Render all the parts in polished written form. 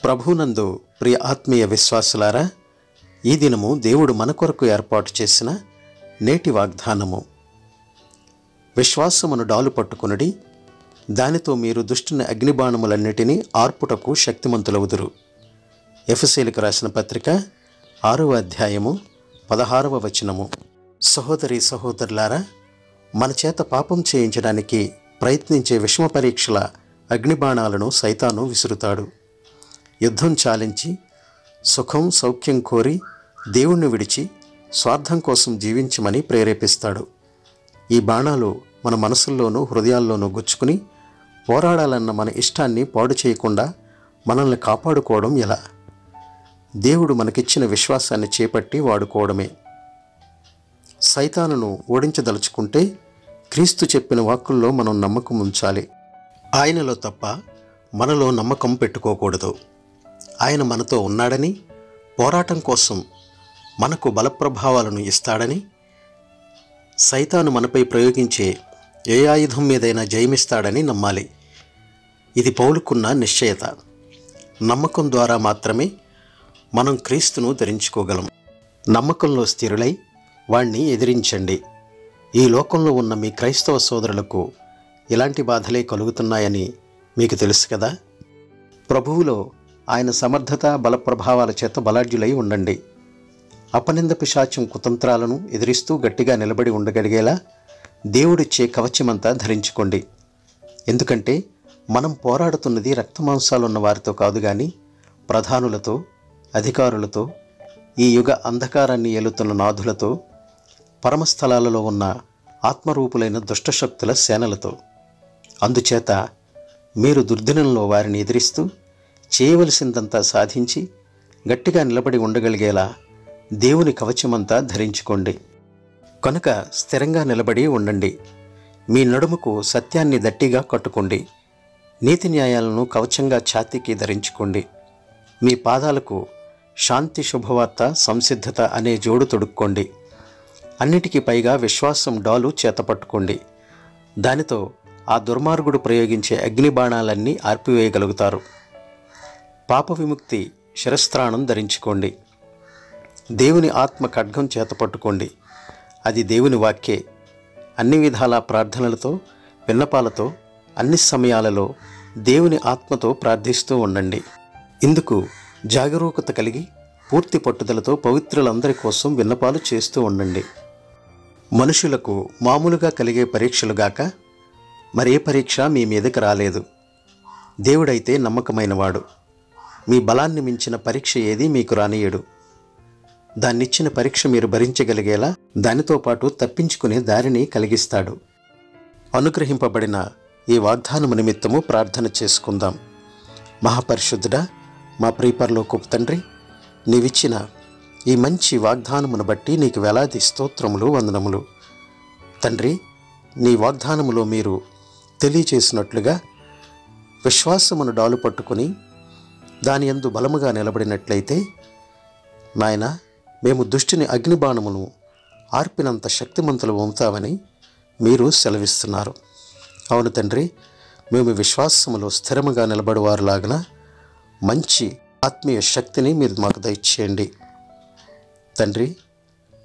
ప్రభునందు ప్రియ ఆత్మీయ విశ్వాసులారా, ఈ దినము దేవుడు మన కొరకు ఏర్పాటు చేసిన నేటి వాగ్దానము. విశ్వాసమును డాలు పట్టుకొనుడి, దానితో మీరు దుష్టుని అగ్నిబాణములన్నిటినీ ఆర్పుటకు శక్తిమంతులవుదురు. ఎఫెసీయులకు రాసిన పత్రిక 6వ అధ్యాయము 16వ వచనము. సహోదరి సహోదరులారా, మన చేత పాపం చేయించడానికి ప్రయత్నించే విషమ పరీక్షల అగ్నిబాణాలను సైతాను విసురుతాడు. యుద్ధం చాలించి సుఖం సౌఖ్యం కోరి దేవుణ్ణి విడిచి స్వార్థం కోసం జీవించమని ప్రేరేపిస్తాడు. ఈ బాణాలు మన మనసుల్లోనూ హృదయాల్లోనూ గుచ్చుకుని పోరాడాలన్న మన ఇష్టాన్ని పాడు చేయకుండా మనల్ని కాపాడుకోవడం ఎలా? దేవుడు మనకిచ్చిన విశ్వాసాన్ని చేపట్టి వాడుకోవడమే. సైతానును ఓడించదలుచుకుంటే క్రీస్తు చెప్పిన వాక్కుల్లో మనం నమ్మకం ఉంచాలి. ఆయనలో తప్ప మనలో నమ్మకం పెట్టుకోకూడదు. ఆయన మనతో ఉన్నాడని, పోరాటం కోసం మనకు బలప్రభావాలను ఇస్తాడని, సైతాను మనపై ప్రయోగించే ఏ ఆయుధం మీదైనా జయమిస్తాడని నమ్మాలి. ఇది పౌలుకున్న నిశ్చయత. నమ్మకం ద్వారా మాత్రమే మనం క్రీస్తును ధరించుకోగలం. నమ్మకంలో స్థిరులై వాణ్ణి ఎదిరించండి. ఈ లోకంలో ఉన్న మీ క్రైస్తవ సోదరులకు ఇలాంటి బాధలే కలుగుతున్నాయని మీకు తెలుసు కదా. ప్రభువులో ఆయన సమర్థత బలప్రభావాల చేత బలాఢ్యులై ఉండండి. అపనింద పిశాచం కుతంత్రాలను ఎదిరిస్తూ గట్టిగా నిలబడి ఉండగలిగేలా దేవుడిచ్చే కవచమంతా ధరించుకోండి. ఎందుకంటే మనం పోరాడుతున్నది రక్తమాంసాలున్న వారితో కాదు గాని ప్రధానులతో, అధికారులతో, ఈ యుగ అంధకారాన్ని ఏలుతున్న నాథులతో, పరమస్థలాలలో ఉన్న ఆత్మరూపులైన దుష్టశక్తుల సేనలతో. అందుచేత మీరు దుర్దినంలో వారిని ఎదిరిస్తూ చేయవలసిందంతా సాధించి గట్టిగా నిలబడి ఉండగలిగేలా దేవుని కవచమంతా ధరించుకోండి. కనుక స్థిరంగా నిలబడి ఉండండి. మీ నడుముకు సత్యాన్ని దట్టిగా కట్టుకోండి. నీతి న్యాయాలను కవచంగా ఛాతీకి ధరించుకోండి. మీ పాదాలకు శాంతి శుభవార్త సంసిద్ధత అనే జోడు తొడుక్కోండి. అన్నిటికీ పైగా విశ్వాసం డాలు చేతపట్టుకోండి. దానితో ఆ దుర్మార్గుడు ప్రయోగించే అగ్నిబాణాలన్నీ ఆర్పివేయగలుగుతారు. పాప విముక్తి శిరస్త్రాణం ధరించుకోండి. దేవుని ఆత్మ ఖడ్గం చేతపట్టుకోండి. అది దేవుని వాక్యే. అన్ని విధాల ప్రార్థనలతో, విన్నపాలతో, అన్ని సమయాలలో దేవుని ఆత్మతో ప్రార్థిస్తూ ఉండండి. ఇందుకు జాగరూకత కలిగి పూర్తి పట్టుదలతో పవిత్రులందరి కోసం విన్నపాలు చేస్తూ ఉండండి. మనుషులకు మామూలుగా కలిగే పరీక్షలుగాక మరే పరీక్ష మీ మీదకి రాలేదు. దేవుడైతే నమ్మకమైనవాడు. మీ బలాన్ని మించిన పరీక్ష ఏదీ మీకు రానియడు. దాన్నిచ్చిన పరీక్ష మీరు భరించగలిగేలా దానితో పాటు తప్పించుకునే దారిని కలిగిస్తాడు. అనుగ్రహింపబడిన ఈ వాగ్దానము నిమిత్తము ప్రార్థన చేసుకుందాం. మహాపరిశుద్ధుడా, మా ప్రియపరలోకపు తండ్రి, నీవిచ్చిన ఈ మంచి వాగ్దానమును బట్టి నీకు వేలాది స్తోత్రములు, వందనములు. తండ్రి, నీ వాగ్దానములో మీరు తెలియచేసినట్లుగా విశ్వాసమును డాలు పట్టుకుని దాని యందు బలముగా నిలబడినట్లయితే నాయన, మేము దుష్టుని అగ్నిబాణమును ఆర్పినంత శక్తిమంతులు అవుతామని మీరు సెలవిస్తున్నారు. అవును తండ్రి, మేము విశ్వాసములో స్థిరముగా నిలబడేవారులాగా మంచి ఆత్మీయ శక్తిని మీరు మాకు దయచేయండి. తండ్రి,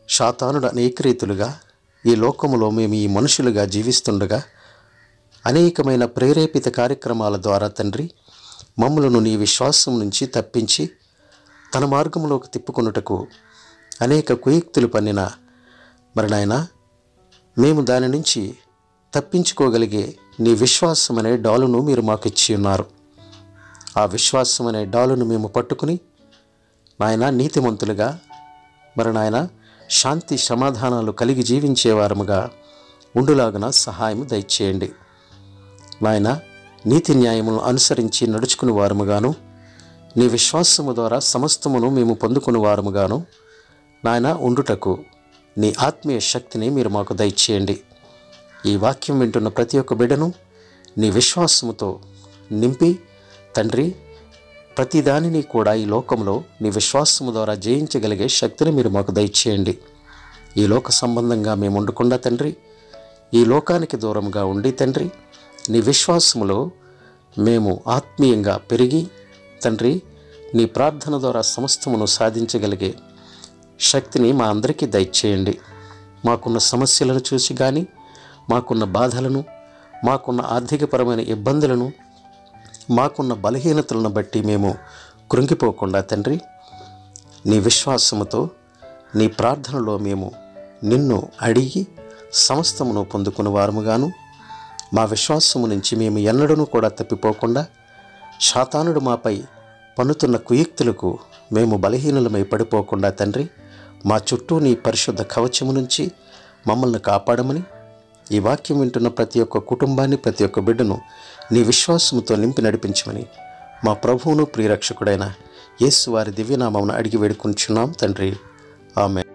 శాతానుడు అనేక రీతులుగా ఈ లోకములో మేము ఈ మనుషులుగా జీవిస్తుండగా అనేకమైన ప్రేరేపిత కార్యక్రమాల ద్వారా తండ్రి మమ్మలను నీ విశ్వాసం నుంచి తప్పించి తన మార్గంలోకి తిప్పుకొనుటకు అనేక కుయుక్తులు పన్నిన నాయన, మేము దాని నుంచి తప్పించుకోగలిగే నీ విశ్వాసం అనే డాలును మీరు మాకు ఇచ్చి ఉన్నారు. ఆ విశ్వాసం అనే డాలును మేము పట్టుకుని నాయన నీతిమంతులుగా నాయన శాంతి సమాధానాలు కలిగి జీవించేవారముగా ఉండులాగున సహాయం దయచేయండి. నాయన, నీతి న్యాయములను అనుసరించి నడుచుకుని వారముగాను, నీ విశ్వాసము ద్వారా సమస్తమును మేము పొందుకుని వారముగాను నాయన ఉండుటకు నీ ఆత్మీయ శక్తిని మీరు మాకు దయచేయండి. ఈ వాక్యం వింటున్న ప్రతి ఒక్క బిడ్డను నీ విశ్వాసముతో నింపి తండ్రి, ప్రతిదానిని కూడా ఈ లోకంలో నీ విశ్వాసము ద్వారా జయించగలిగే శక్తిని మీరు మాకు దయచేయండి. ఈ లోక సంబంధంగా మేము ఉండకుండా తండ్రి, ఈ లోకానికి దూరంగా ఉండి తండ్రి, నీ విశ్వాసములో మేము ఆత్మీయంగా పెరిగి తండ్రి నీ ప్రార్థన ద్వారా సమస్తమును సాధించగలిగే శక్తిని మా అందరికీ దయచేయండి. మాకున్న సమస్యలను చూసి కానీ, మాకున్న బాధలను, మాకున్న ఆర్థికపరమైన ఇబ్బందులను, మాకున్న బలహీనతలను బట్టి మేము కృంగిపోకుండా తండ్రి, నీ విశ్వాసముతో నీ ప్రార్థనలో మేము నిన్ను అడిగి సమస్తమును పొందుకుని వారముగాను, మా విశ్వాసము నుంచి మేము ఎన్నడూ కూడా తప్పిపోకుండా, శాతానుడు మాపై పన్నుతున్న కుయుక్తులకు మేము బలహీనులమై పడిపోకుండా తండ్రి, మా చుట్టూ నీ పరిశుద్ధ కవచము నుంచి మమ్మల్ని కాపాడమని, ఈ వాక్యం వింటున్న ప్రతి ఒక్క కుటుంబాన్ని, ప్రతి ఒక్క బిడ్డను నీ విశ్వాసముతో నింపి నడిపించమని మా ప్రభువును ప్రియరక్షకుడైన యేసు వారి దివ్యనామమున అడిగి వేడుకుంటున్నాం తండ్రి. ఆమేన్.